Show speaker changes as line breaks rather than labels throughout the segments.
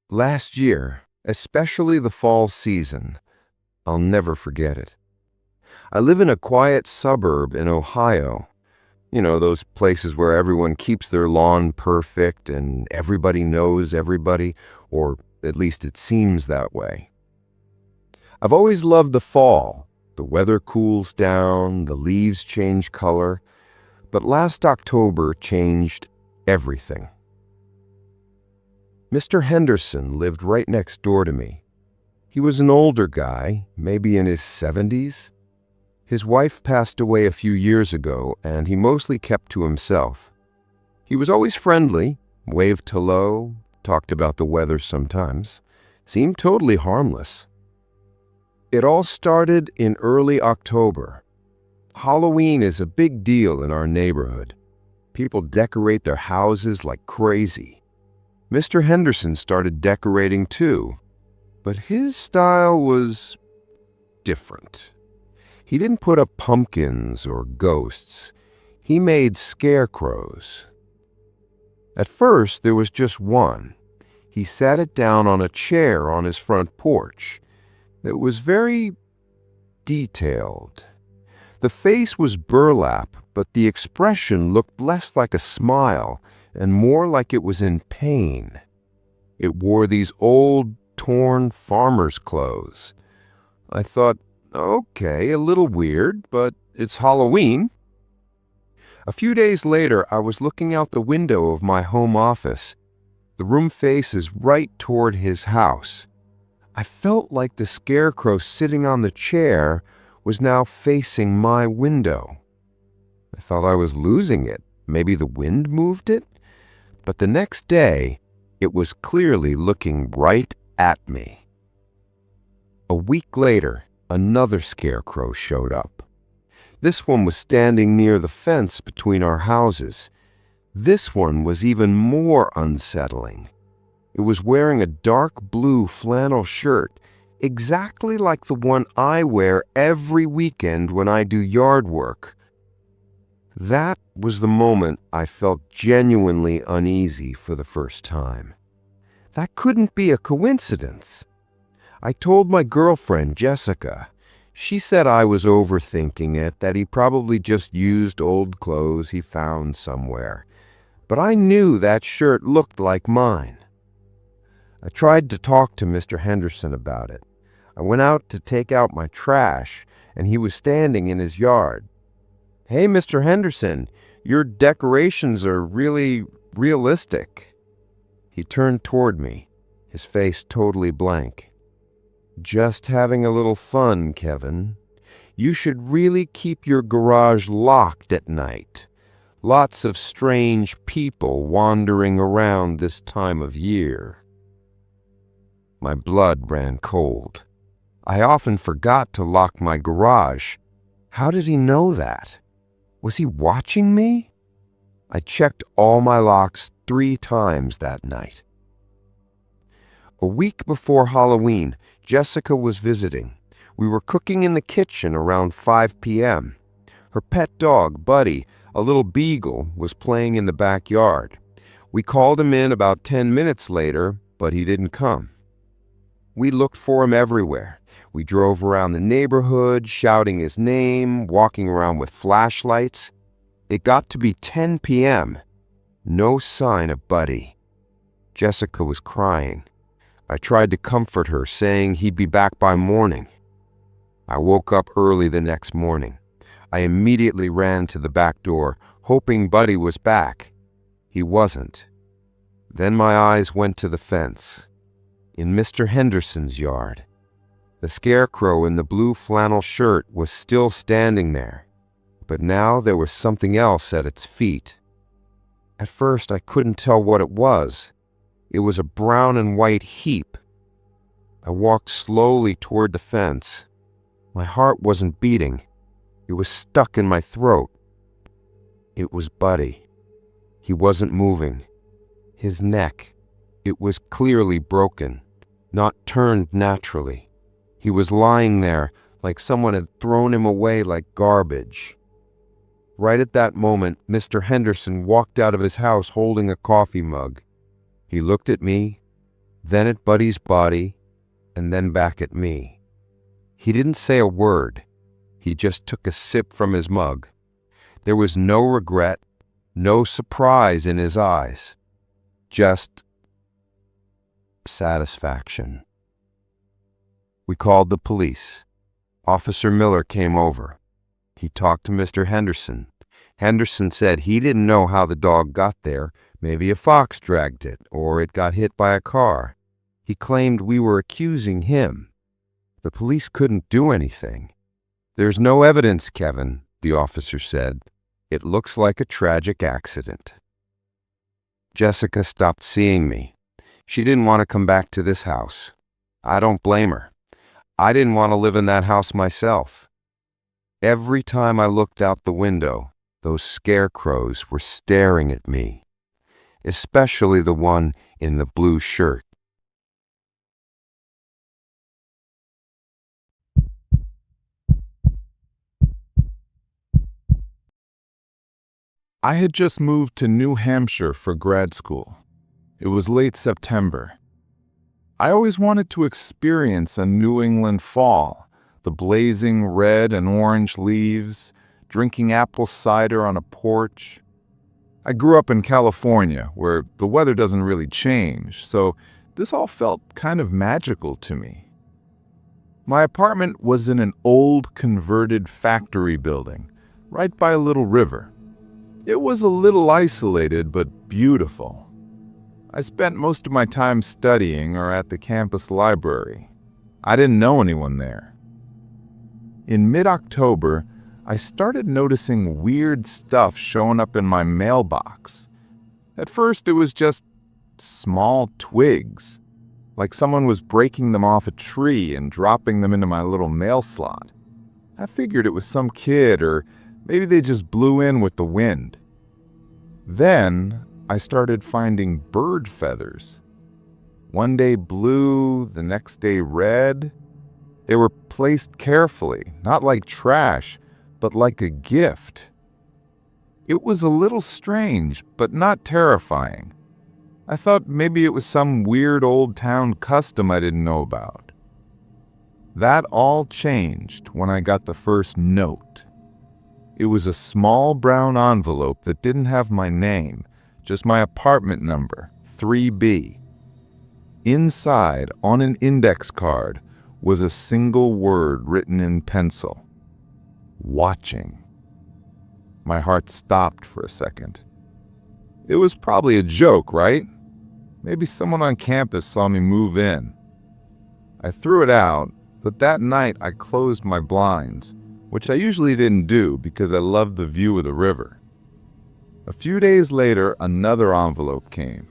Last year, especially the fall season, I'll never forget it. I live in a quiet suburb in Ohio. You know, those places where everyone keeps their lawn perfect and everybody knows everybody, or at least it seems that way. I've always loved the fall. The weather cools down, the leaves change color, but last October changed everything. Mr. Henderson lived right next door to me. He was an older guy, maybe in his 70s. His wife passed away a few years ago, and he mostly kept to himself. He was always friendly, waved hello, talked about the weather sometimes, seemed totally harmless. It all started in early October. Halloween is a big deal in our neighborhood. People decorate their houses like crazy. Mr. Henderson started decorating too, but his style was different. He didn't put up pumpkins or ghosts. He made scarecrows. At first, there was just one. He sat it down on a chair on his front porch. It was very detailed. The face was burlap, but the expression looked less like a smile and more like it was in pain. It wore these old, torn farmer's clothes. I thought, okay, a little weird, but it's Halloween. A few days later, I was looking out the window of my home office. The room faces right toward his house. I felt like the scarecrow sitting on the chair was now facing my window. I thought I was losing it. Maybe the wind moved it? But the next day, it was clearly looking right at me. A week later, another scarecrow showed up. This one was standing near the fence between our houses. This one was even more unsettling. It was wearing a dark blue flannel shirt, exactly like the one I wear every weekend when I do yard work. That was the moment I felt genuinely uneasy for the first time. That couldn't be a coincidence. I told my girlfriend, Jessica. She said I was overthinking it, that he probably just used old clothes he found somewhere. But I knew that shirt looked like mine. I tried to talk to Mr. Henderson about it. I went out to take out my trash, and he was standing in his yard. "Hey, Mr. Henderson, your decorations are really realistic." He turned toward me, his face totally blank. "Just having a little fun, Kevin. You should really keep your garage locked at night. Lots of strange people wandering around this time of year." My blood ran cold. I often forgot to lock my garage. How did he know that? Was he watching me? I checked all my locks 3 times that night. A week before Halloween, Jessica was visiting. We were cooking in the kitchen around 5 p.m. Her pet dog, Buddy, a little beagle, was playing in the backyard. We called him in about 10 minutes later, but he didn't come. We looked for him everywhere. We drove around the neighborhood, shouting his name, walking around with flashlights. It got to be 10 p.m. No sign of Buddy. Jessica was crying. I tried to comfort her, saying he'd be back by morning. I woke up early the next morning. I immediately ran to the back door, hoping Buddy was back. He wasn't. Then my eyes went to the fence. In Mr. Henderson's yard, the scarecrow in the blue flannel shirt was still standing there, but now there was something else at its feet. At first, I couldn't tell what it was. It was a brown and white heap. I walked slowly toward the fence. My heart wasn't beating. It was stuck in my throat. It was Buddy. He wasn't moving. His neck, it was clearly broken, not turned naturally. He was lying there like someone had thrown him away like garbage. Right at that moment, Mr. Henderson walked out of his house holding a coffee mug. He looked at me, then at Buddy's body, and then back at me. He didn't say a word. He just took a sip from his mug. There was no regret, no surprise in his eyes. Just satisfaction. We called the police. Officer Miller came over. He talked to Mr. Henderson. Henderson said he didn't know how the dog got there. Maybe a fox dragged it, or it got hit by a car. He claimed we were accusing him. The police couldn't do anything. "There's no evidence, Kevin," the officer said. "It looks like a tragic accident." Jessica stopped seeing me. She didn't want to come back to this house. I don't blame her. I didn't want to live in that house myself. Every time I looked out the window, those scarecrows were staring at me, especially the one in the blue shirt.
I had just moved to New Hampshire for grad school. It was late September. I always wanted to experience a New England fall, the blazing red and orange leaves, drinking apple cider on a porch. I grew up in California, where the weather doesn't really change, so this all felt kind of magical to me. My apartment was in an old converted factory building, right by a little river. It was a little isolated, but beautiful. I spent most of my time studying or at the campus library. I didn't know anyone there. In mid-October, I started noticing weird stuff showing up in my mailbox. At first, it was just small twigs, like someone was breaking them off a tree and dropping them into my little mail slot. I figured it was some kid, or maybe they just blew in with the wind. Then I started finding bird feathers. One day blue, the next day red. They were placed carefully, not like trash, but like a gift. It was a little strange, but not terrifying. I thought maybe it was some weird old town custom I didn't know about. That all changed when I got the first note. It was a small brown envelope that didn't have my name, just my apartment number, 3B. Inside, on an index card, was a single word written in pencil. Watching. My heart stopped for a second. It was probably a joke, right? Maybe someone on campus saw me move in. I threw it out, but that night I closed my blinds, which I usually didn't do because I loved the view of the river. A few days later, another envelope came.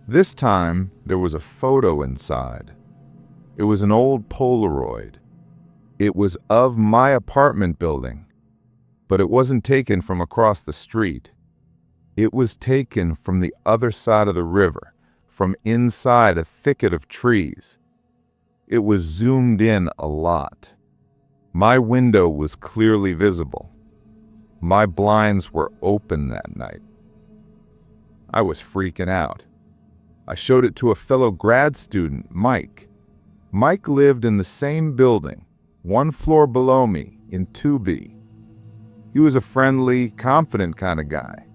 This time, there was a photo inside. It was an old Polaroid. It was of my apartment building, but it wasn't taken from across the street. It was taken from the other side of the river, from inside a thicket of trees. It was zoomed in a lot. My window was clearly visible. My blinds were open that night. I was freaking out. I showed it to a fellow grad student, Mike. Mike lived in the same building, one floor below me, in 2B. He was a friendly, confident kind of guy.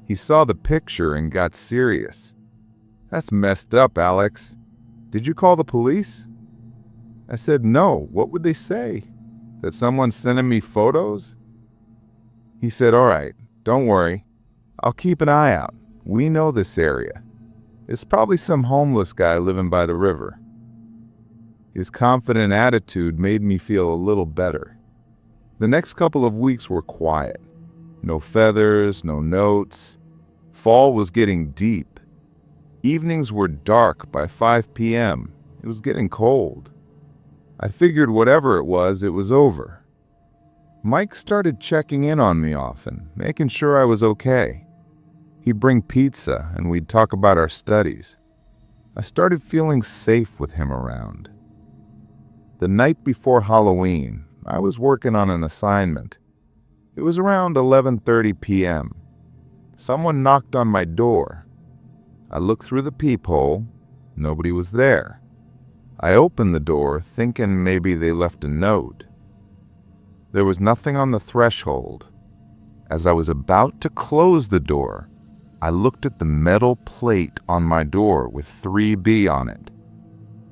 He saw the picture and got serious. "That's messed up, Alex. Did you call the police?" I said, "No. What would they say? That someone's sending me photos?" He said, "All right, don't worry. I'll keep an eye out. We know this area. It's probably some homeless guy living by the river." His confident attitude made me feel a little better. The next couple of weeks were quiet. No feathers, no notes. Fall was getting deep. Evenings were dark by 5 p.m. It was getting cold. I figured whatever it was over. Mike started checking in on me often, making sure I was okay. He'd bring pizza and we'd talk about our studies. I started feeling safe with him around. The night before Halloween, I was working on an assignment. It was around 11:30 p.m. Someone knocked on my door. I looked through the peephole. Nobody was there. I opened the door, thinking maybe they left a note. There was nothing on the threshold. As I was about to close the door, I looked at the metal plate on my door with 3B on it.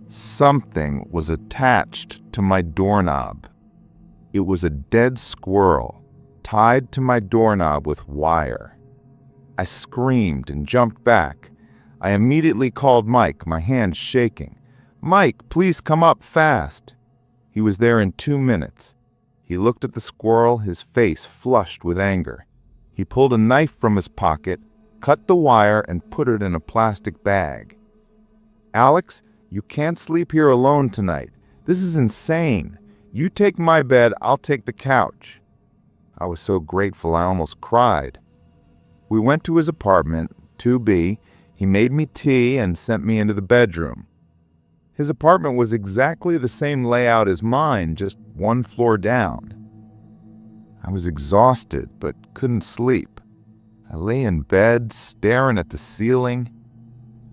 Something was attached to my doorknob. It was a dead squirrel tied to my doorknob with wire. I screamed and jumped back. I immediately called Mike, my hands shaking. "Mike, please come up fast." He was there in 2 minutes. He looked at the squirrel, his face flushed with anger. He pulled a knife from his pocket, cut the wire, and put it in a plastic bag. "Alex, you can't sleep here alone tonight. This is insane. You take my bed, I'll take the couch." I was so grateful I almost cried. We went to his apartment, 2B. He made me tea and sent me into the bedroom. His apartment was exactly the same layout as mine, just 1 floor down. I was exhausted but couldn't sleep. I lay in bed, staring at the ceiling.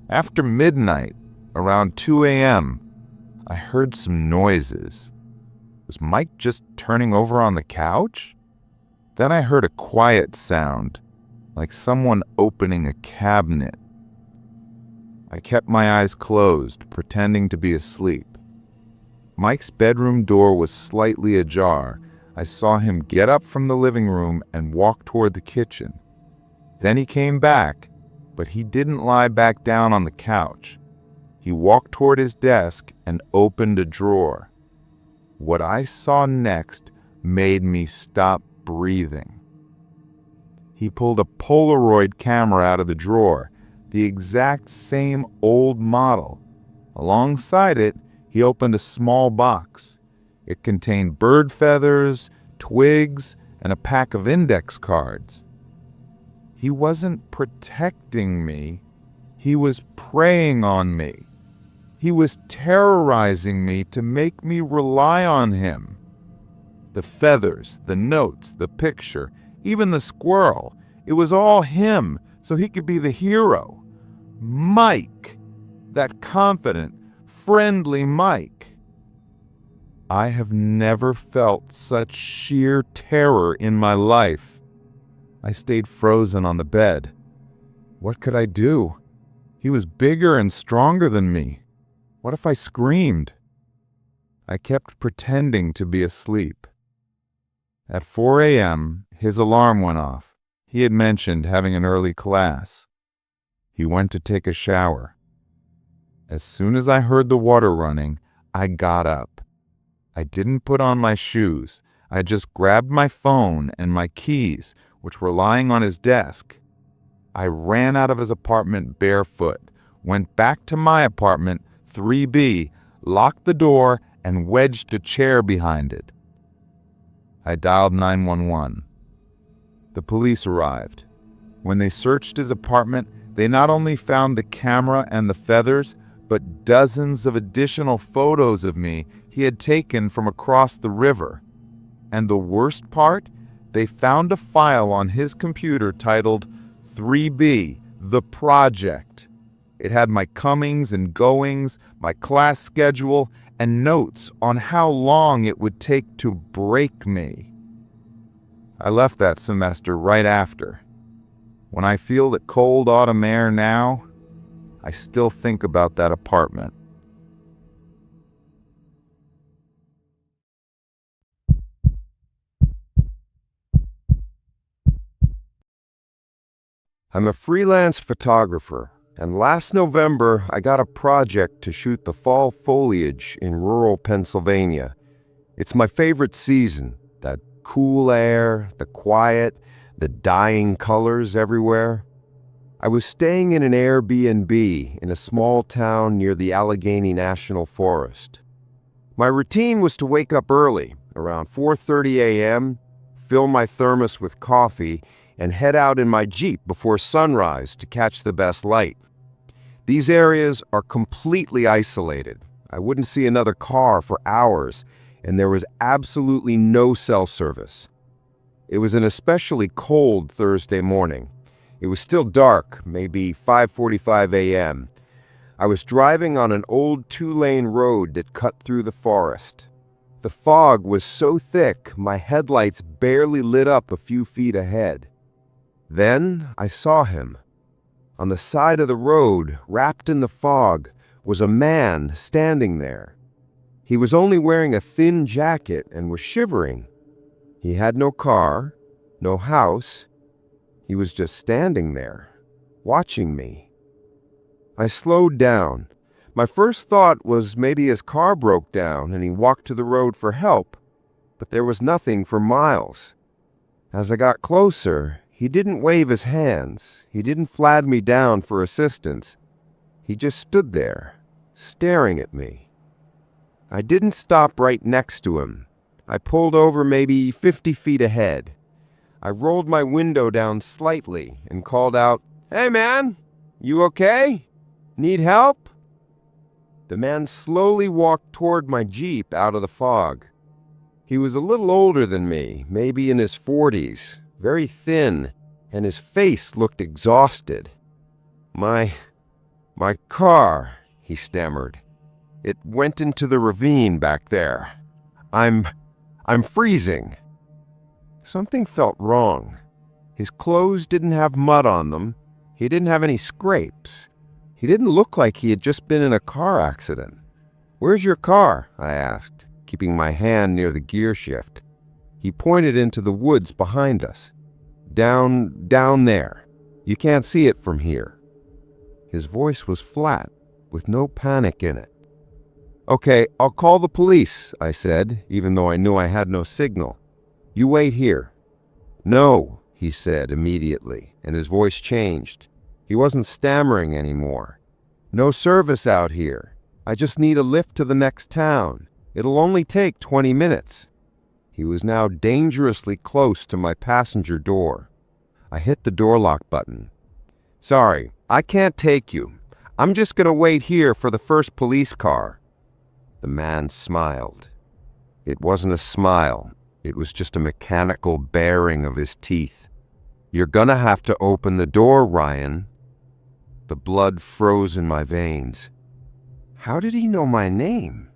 After midnight, around 2 a.m., I heard some noises. Was Mike just turning over on the couch? Then I heard a quiet sound, like someone opening a cabinet. I kept my eyes closed, pretending to be asleep. Mike's bedroom door was slightly ajar. I saw him get up from the living room and walk toward the kitchen. Then he came back, but he didn't lie back down on the couch. He walked toward his desk and opened a drawer. What I saw next made me stop breathing. He pulled a Polaroid camera out of the drawer, the exact same old model. Alongside it, he opened a small box. It contained bird feathers, twigs, and a pack of index cards. He wasn't protecting me. He was preying on me. He was terrorizing me to make me rely on him. The feathers, the notes, the picture, even the squirrel, it was all him, so he could be the hero. Mike, that confident, friendly Mike. I have never felt such sheer terror in my life. I stayed frozen on the bed. What could I do? He was bigger and stronger than me. What if I screamed? I kept pretending to be asleep. At 4 a.m., his alarm went off. He had mentioned having an early class. He went to take a shower. As soon as I heard the water running, I got up. I didn't put on my shoes. I just grabbed my phone and my keys, which were lying on his desk. I ran out of his apartment barefoot, went back to my apartment, 3B, locked the door, and wedged a chair behind it. I dialed 911. The police arrived. When they searched his apartment, they not only found the camera and the feathers, but dozens of additional photos of me he had taken from across the river. And the worst part? They found a file on his computer titled 3B, The Project. It had my comings and goings, my class schedule, and notes on how long it would take to break me. I left that semester right after. When I feel the cold autumn air now, I still think about that apartment.
I'm a freelance photographer, and last November I got a project to shoot the fall foliage in rural Pennsylvania. It's my favorite season, that cool air, the quiet, the dying colors everywhere. I was staying in an Airbnb in a small town near the Allegheny National Forest. My routine was to wake up early, around 4:30 a.m., fill my thermos with coffee, and head out in my Jeep before sunrise to catch the best light. These areas are completely isolated. I wouldn't see another car for hours, and there was absolutely no cell service. It was an especially cold Thursday morning. It was still dark, maybe 5:45 a.m. I was driving on an old two-lane road that cut through the forest. The fog was so thick, my headlights barely lit up a few feet ahead. Then I saw him. On the side of the road, wrapped in the fog, was a man standing there. He was only wearing a thin jacket and was shivering. He had no car, no house. He was just standing there, watching me. I slowed down. My first thought was maybe his car broke down and he walked to the road for help, but there was nothing for miles. As I got closer, he didn't wave his hands. He didn't flag me down for assistance. He just stood there, staring at me. I didn't stop right next to him. I pulled over maybe 50 feet ahead. I rolled my window down slightly and called out, "Hey man, you okay? Need help?" The man slowly walked toward my Jeep out of the fog. He was a little older than me, maybe in his 40s, very thin, and his face looked exhausted. My car," he stammered. "It went into the ravine back there. I'm freezing." Something felt wrong. His clothes didn't have mud on them. He didn't have any scrapes. He didn't look like he had just been in a car accident. "Where's your car?" I asked, keeping my hand near the gear shift. He pointed into the woods behind us. Down there. You can't see it from here." His voice was flat, with no panic in it. "Okay, I'll call the police," I said, even though I knew I had no signal. "You wait here." "No," he said immediately, and his voice changed. He wasn't stammering anymore. "No service out here. I just need a lift to the next town. It'll only take 20 minutes. He was now dangerously close to my passenger door. I hit the door lock button. "Sorry, I can't take you. I'm just gonna wait here for the first police car." The man smiled. It wasn't a smile. It was just a mechanical baring of his teeth. "You're gonna have to open the door, Ryan." The blood froze in my veins. How did he know my name?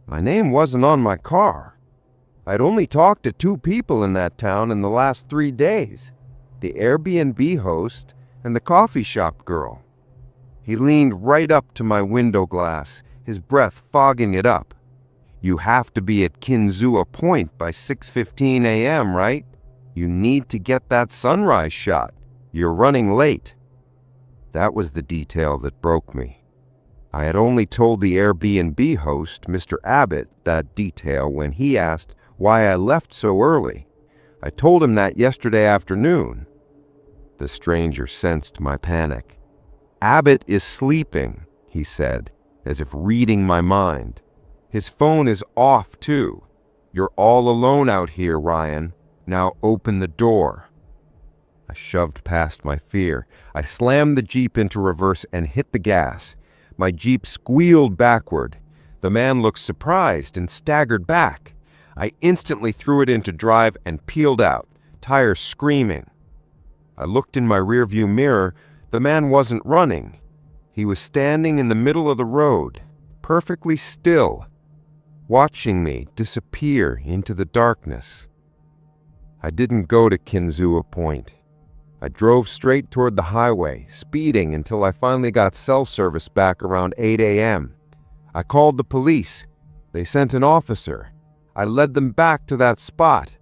My name wasn't on my car. I'd only talked to 2 people in that town in the last 3 days, the Airbnb host and the coffee shop girl. He leaned right up to my window glass, his breath fogging it up. "You have to be at Kinzua Point by 6:15 a.m., right? You need to get that sunrise shot. You're running late." That was the detail that broke me. I had only told the Airbnb host, Mr. Abbott, that detail when he asked why I left so early. I told him that yesterday afternoon. The stranger sensed my panic. "Abbott is sleeping," he said, as if reading my mind. "His phone is off, too. You're all alone out here, Ryan. Now open the door." I shoved past my fear. I slammed the Jeep into reverse and hit the gas. My Jeep squealed backward. The man looked surprised and staggered back. I instantly threw it into drive and peeled out, tires screaming. I looked in my rearview mirror. The man wasn't running. He was standing in the middle of the road, perfectly still, watching me disappear into the darkness. I didn't go to Kinzua Point. I drove straight toward the highway, speeding until I finally got cell service back around 8 a.m. I called the police. They sent an officer. I led them back to that spot.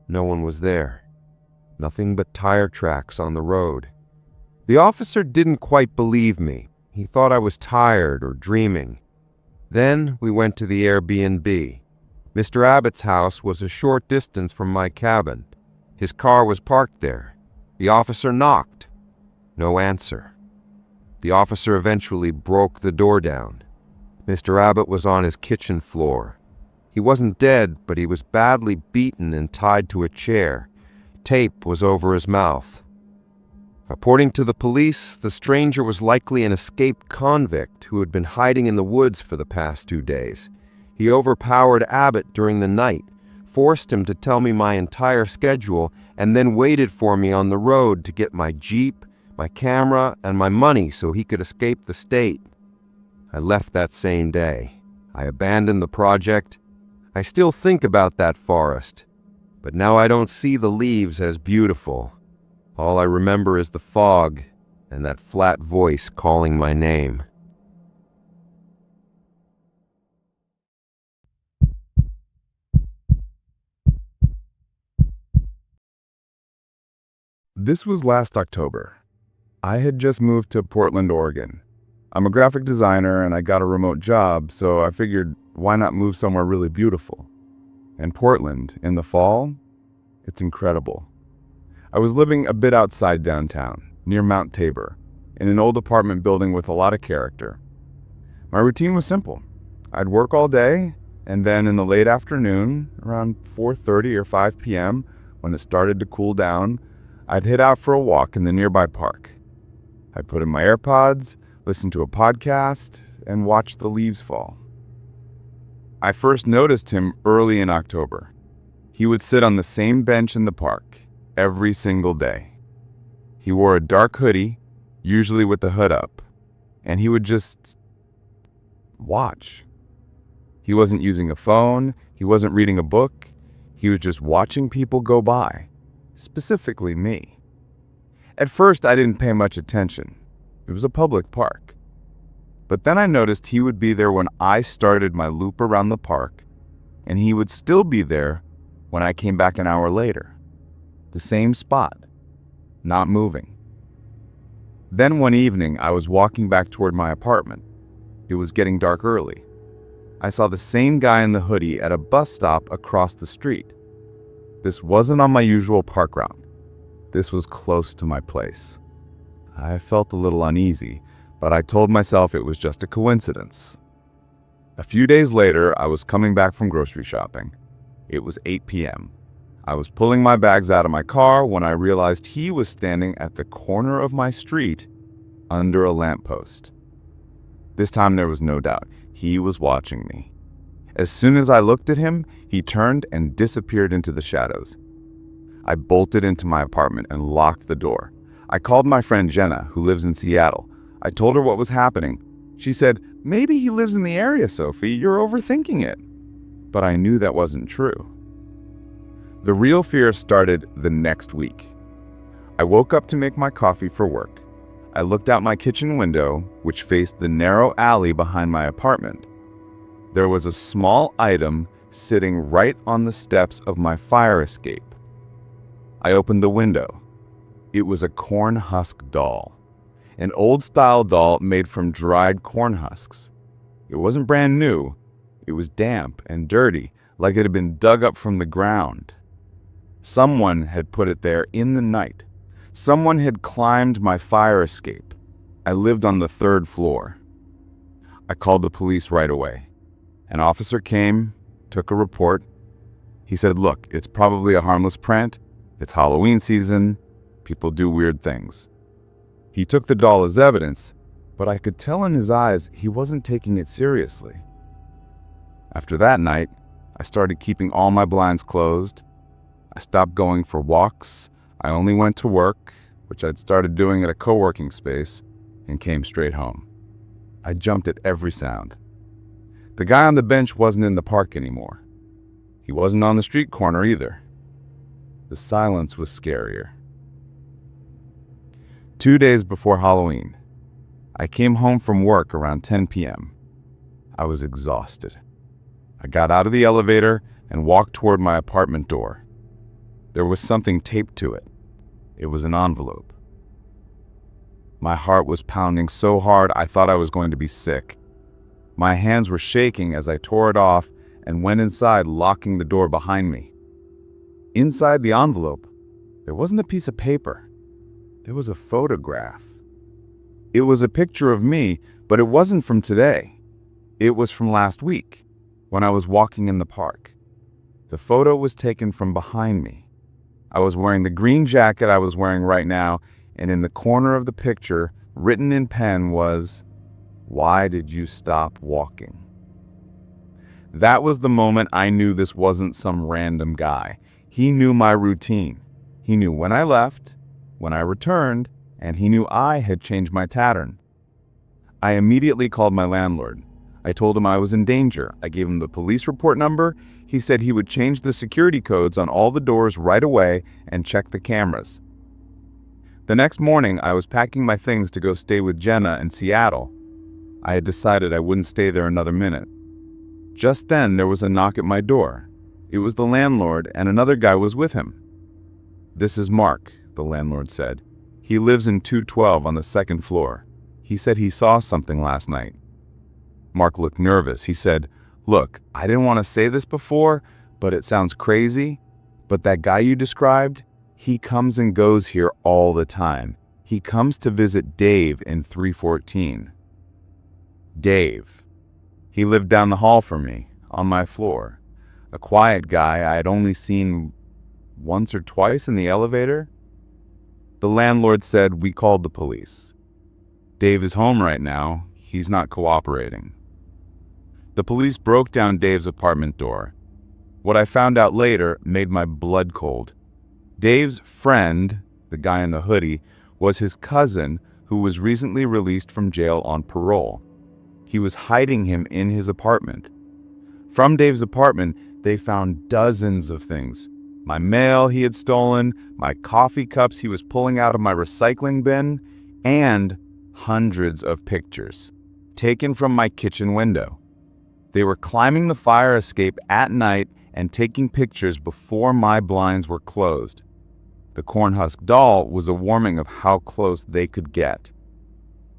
No one was there. Nothing but tire tracks on the road. The officer didn't quite believe me. He thought I was tired or dreaming. Then we went to the Airbnb. Mr. Abbott's house was a short distance from my cabin. His car was parked there. The officer knocked. No answer. The officer eventually broke the door down. Mr. Abbott was on his kitchen floor. He wasn't dead, but he was badly beaten and tied to a chair. Tape was over his mouth. According to the police, the stranger was likely an escaped convict who had been hiding in the woods for the past 2 days. He overpowered Abbott during the night, forced him to tell me my entire schedule, and then waited for me on the road to get my Jeep, my camera, and my money so he could escape the state. I left that same day. I abandoned the project. I still think about that forest, but now I don't see the leaves as beautiful. All I remember is the fog and that flat voice calling my name.
This was last October. I had just moved to Portland, Oregon. I'm a graphic designer and I got a remote job, so I figured why not move somewhere really beautiful? And Portland, in the fall, it's incredible. I was living a bit outside downtown, near Mount Tabor, in an old apartment building with a lot of character. My routine was simple. I'd work all day, and then in the late afternoon, around 4:30 or 5 p.m., when it started to cool down, I'd head out for a walk in the nearby park. I'd put in my AirPods, listen to a podcast, and watch the leaves fall. I first noticed him early in October. He would sit on the same bench in the park every single day. He wore a dark hoodie, usually with the hood up, and he would just watch. He wasn't using a phone, he wasn't reading a book, he was just watching people go by, specifically me. At first, I didn't pay much attention. It was a public park. But then I noticed he would be there when I started my loop around the park, and he would still be there when I came back an hour later. The same spot, not moving. Then one evening, I was walking back toward my apartment. It was getting dark early. I saw the same guy in the hoodie at a bus stop across the street. This wasn't on my usual park route. This was close to my place. I felt a little uneasy, but I told myself it was just a coincidence. A few days later, I was coming back from grocery shopping. It was 8 p.m. I was pulling my bags out of my car when I realized he was standing at the corner of my street under a lamppost. This time there was no doubt. He was watching me. As soon as I looked at him, he turned and disappeared into the shadows. I bolted into my apartment and locked the door. I called my friend Jenna, who lives in Seattle. I told her what was happening. She said, "Maybe he lives in the area, Sophie. You're overthinking it." But I knew that wasn't true. The real fear started the next week. I woke up to make my coffee for work. I looked out my kitchen window, which faced the narrow alley behind my apartment. There was a small item sitting right on the steps of my fire escape. I opened the window. It was a corn husk doll, an old-style doll made from dried corn husks. It wasn't brand new. It was damp and dirty, like it had been dug up from the ground. Someone had put it there in the night. Someone had climbed my fire escape. I lived on the 3rd floor. I called the police right away. An officer came, took a report. He said, "Look, it's probably a harmless prank. It's Halloween season. People do weird things." He took the doll as evidence, but I could tell in his eyes he wasn't taking it seriously. After that night, I started keeping all my blinds closed. I stopped going for walks. I only went to work, which I'd started doing at a co-working space, and came straight home. I jumped at every sound. The guy on the bench wasn't in the park anymore. He wasn't on the street corner either. The silence was scarier. 2 days before Halloween, I came home from work around 10 p.m. I was exhausted. I got out of the elevator and walked toward my apartment door. There was something taped to it. It was an envelope. My heart was pounding so hard I thought I was going to be sick. My hands were shaking as I tore it off and went inside, locking the door behind me. Inside the envelope, there wasn't a piece of paper. There was a photograph. It was a picture of me, but it wasn't from today. It was from last week, when I was walking in the park. The photo was taken from behind me. I was wearing the green jacket I was wearing right now, and in the corner of the picture, written in pen, was, "Why did you stop walking?" That was the moment I knew this wasn't some random guy. He knew my routine. He knew when I left, when I returned, and he knew I had changed my pattern. I immediately called my landlord. I told him I was in danger. I gave him the police report number. He said he would change the security codes on all the doors right away and check the cameras. The next morning, I was packing my things to go stay with Jenna in Seattle. I had decided I wouldn't stay there another minute. Just then, there was a knock at my door. It was the landlord, and another guy was with him. "This is Mark," the landlord said. "He lives in 212 on the second floor. He said he saw something last night." Mark looked nervous. He said, "Look, I didn't want to say this before, but it sounds crazy. But that guy you described, he comes and goes here all the time. He comes to visit Dave in 314. Dave. He lived down the hall from me, on my floor. A quiet guy I had only seen once or twice in the elevator." The landlord said, "We called the police. Dave is home right now. He's not cooperating." The police broke down Dave's apartment door. What I found out later made my blood cold. Dave's friend, the guy in the hoodie, was his cousin who was recently released from jail on parole. He was hiding him in his apartment. From Dave's apartment, they found dozens of things. My mail he had stolen, my coffee cups he was pulling out of my recycling bin, and hundreds of pictures taken from my kitchen window. They were climbing the fire escape at night and taking pictures before my blinds were closed. The cornhusk doll was a warning of how close they could get.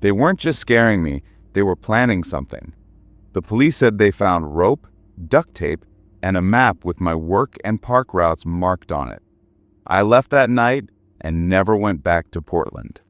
They weren't just scaring me, they were planning something. The police said they found rope, duct tape, and a map with my work and park routes marked on it. I left that night and never went back to Portland.